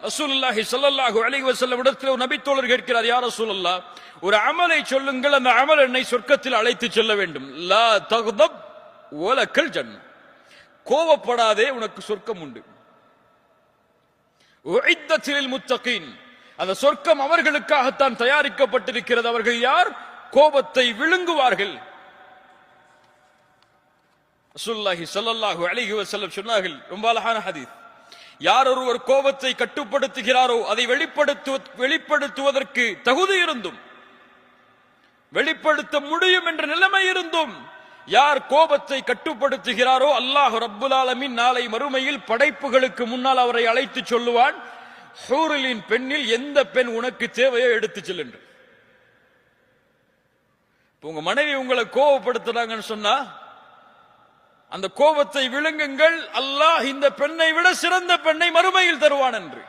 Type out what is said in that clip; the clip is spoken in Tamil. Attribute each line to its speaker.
Speaker 1: ரசூலுல்லாஹி ஸல்லல்லாஹு அலைஹி வஸல்லம் இடத்தில் ஒரு நபித்தோழர் கேட்கிறார், யா ரசூலல்லாஹ், ஒரு அமலை சொல்லுங்கள், அந்த அமல் என்னை சொர்க்கத்தில் அழைத்து செல்ல வேண்டும். லா தக்தப் வலக்கல் ஜன்னah, கோபப்படாதே, உனக்கு சொர்க்கம் உண்டு. உஇத்தத் லில் முத்தகீன், அந்த சொர்க்கம் அவர்களுக்காகத்தான் தயாரிக்கப்பட்டிருக்கிறது. அவர்கள் யார்? கோபத்தை விழுங்குவார்கள். ரசூலுல்லாஹி ஸல்லல்லாஹு அலைஹி வஸல்லம் சொன்னார்கள், ரொம்ப அழகான ஹதீஸ், யார் ஒருவர் கோபத்தை கட்டுப்படுத்துகிறாரோ, அதை வெளிப்படுத்துவதற்கு தகுதி இருந்தும், வெளிப்படுத்த முடியும் என்ற நிலைமை இருந்தும் யார் கோபத்தை கட்டுப்படுத்துகிறாரோ, அல்லாஹ் ரப்புல் ஆலமீன் நாளை மறுமையில் படைப்புகளுக்கு முன்னால் அவரை அழைத்து சொல்லுவான், ஹூரிலின் பெண்ணில் எந்த பெண் உனக்கு தேவையோ எடுத்து செல் என்று. உங்க மனைவி உங்களை கோபப்படுத்துறாங்கன்னு சொன்னா, அந்த கோபத்தை விழுங்குங்கள், அல்லாஹ் இந்த பெண்ணை விட சிறந்த பெண்ணை மறுமையில் தருவான் என்று.